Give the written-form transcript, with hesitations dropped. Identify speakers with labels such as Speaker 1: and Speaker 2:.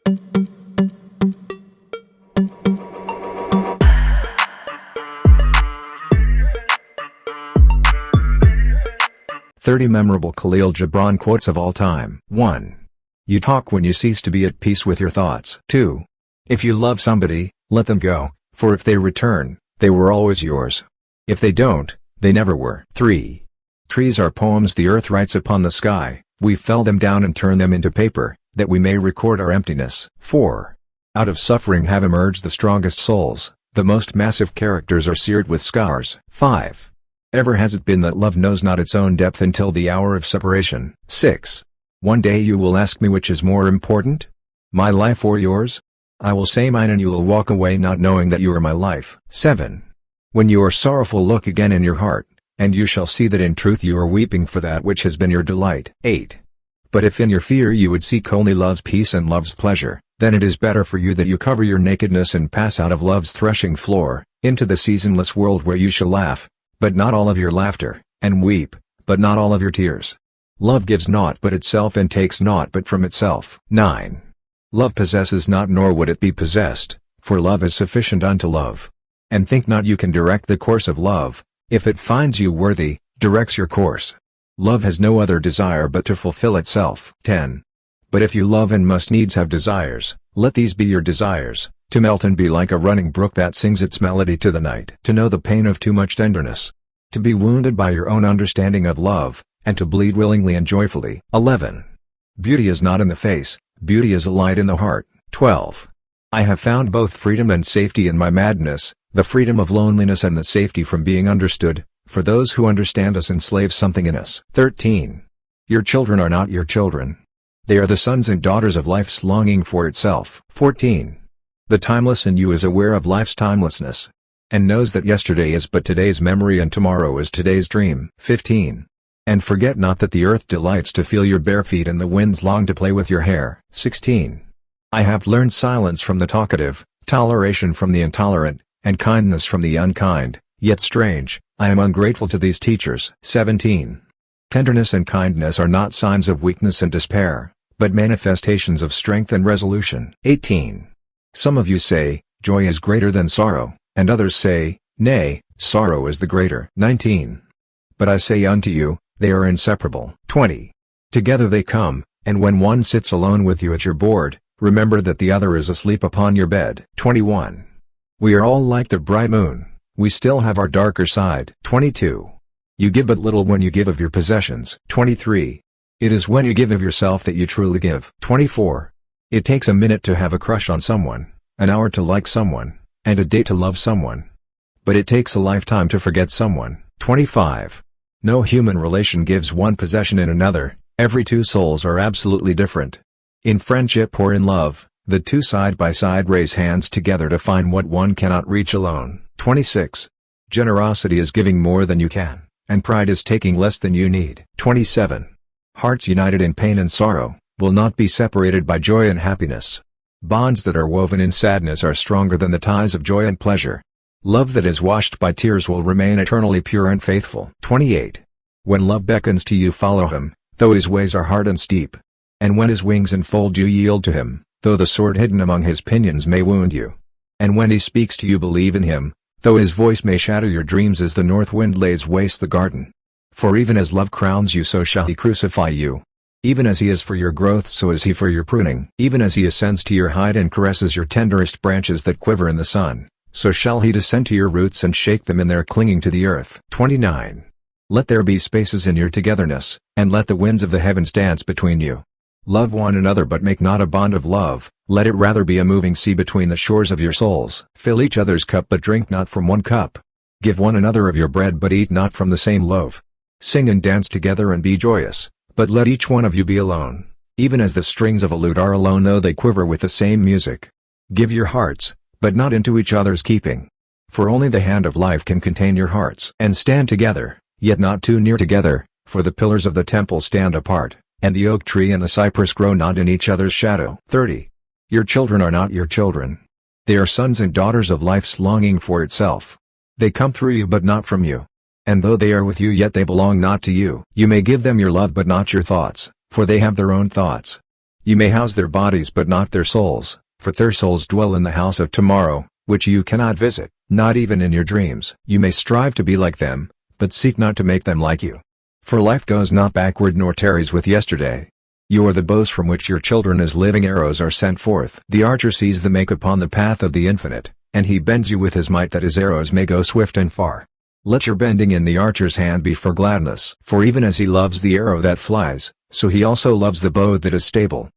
Speaker 1: 30 memorable Kahlil Gibran quotes of all time. 1. You talk when you cease to be at peace with your thoughts. 2. If you love somebody, let them go, for if they return, they were always yours. If they don't, they never were. 3. Trees are poems the earth writes upon the sky, we fell them down and turn them into paper, that we may record our emptiness. 4. Out of suffering have emerged the strongest souls, the most massive characters are seared with scars. 5. Ever has it been that love knows not its own depth until the hour of separation. 6. One day you will ask me which is more important? My life or yours? I will say mine and you will walk away not knowing that you are my life. 7. When you are sorrowful look again in your heart, and you shall see that in truth you are weeping for that which has been your delight. 8. But if in your fear you would seek only love's peace and love's pleasure, then it is better for you that you cover your nakedness and pass out of love's threshing floor, into the seasonless world where you shall laugh, but not all of your laughter, and weep, but not all of your tears. Love gives naught but itself and takes naught but from itself. 9. Love possesses not nor would it be possessed, for love is sufficient unto love. And think not you can direct the course of love, if it finds you worthy, directs your course. Love has no other desire but to fulfill itself. 10. But if you love and must needs have desires, let these be your desires, to melt and be like a running brook that sings its melody to the night. To know the pain of too much tenderness. To be wounded by your own understanding of love, and to bleed willingly and joyfully. 11. Beauty is not in the face, beauty is a light in the heart. 12. I have found both freedom and safety in my madness, the freedom of loneliness and the safety from being understood, for those who understand us enslave something in us. 13. Your children are not your children. They are the sons and daughters of life's longing for itself. 14. The timeless in you is aware of life's timelessness, and knows that yesterday is but today's memory and tomorrow is today's dream. 15. And forget not that the earth delights to feel your bare feet and the winds long to play with your hair. 16. I have learned silence from the talkative, toleration from the intolerant, and kindness from the unkind, yet strange, I am ungrateful to these teachers. 17. Tenderness and kindness are not signs of weakness and despair, but manifestations of strength and resolution. 18. Some of you say, joy is greater than sorrow, and others say, nay, sorrow is the greater. 19. But I say unto you, they are inseparable. 20. Together they come, and when one sits alone with you at your board, remember that the other is asleep upon your bed. 21. We are all like the bright moon, we still have our darker side. 22. You give but little when you give of your possessions. 23. It is when you give of yourself that you truly give. 24. It takes a minute to have a crush on someone, an hour to like someone, and a day to love someone. But it takes a lifetime to forget someone. 25. No human relation gives one possession in another, every two souls are absolutely different. In friendship or in love, the two side by side raise hands together to find what one cannot reach alone. 26. Generosity is giving more than you can, and pride is taking less than you need. 27. Hearts united in pain and sorrow, will not be separated by joy and happiness. Bonds that are woven in sadness are stronger than the ties of joy and pleasure. Love that is washed by tears will remain eternally pure and faithful. 28. When love beckons to you follow him, though his ways are hard and steep. And when his wings enfold you yield to him, though the sword hidden among his pinions may wound you. And when he speaks to you believe in him, though his voice may shatter your dreams as the north wind lays waste the garden. For even as love crowns you so shall he crucify you. Even as he is for your growth so is he for your pruning. Even as he ascends to your height and caresses your tenderest branches that quiver in the sun, so shall he descend to your roots and shake them in their clinging to the earth. 29. Let there be spaces in your togetherness, and let the winds of the heavens dance between you. Love one another but make not a bond of love, let it rather be a moving sea between the shores of your souls. Fill each other's cup but drink not from one cup. Give one another of your bread but eat not from the same loaf. Sing and dance together and be joyous, but let each one of you be alone, even as the strings of a lute are alone though they quiver with the same music. Give your hearts, but not into each other's keeping. For only the hand of life can contain your hearts. And stand together, yet not too near together, for the pillars of the temple stand apart, and the oak tree and the cypress grow not in each other's shadow. 30. Your children are not your children. They are sons and daughters of life's longing for itself. They come through you but not from you. And though they are with you yet they belong not to you. You may give them your love but not your thoughts, for they have their own thoughts. You may house their bodies but not their souls, for their souls dwell in the house of tomorrow, which you cannot visit, not even in your dreams. You may strive to be like them, but seek not to make them like you. For life goes not backward nor tarries with yesterday. You are the bows from which your children as living arrows are sent forth. The archer sees the make upon the path of the infinite, and he bends you with his might that his arrows may go swift and far. Let your bending in the archer's hand be for gladness. For even as he loves the arrow that flies, so he also loves the bow that is stable.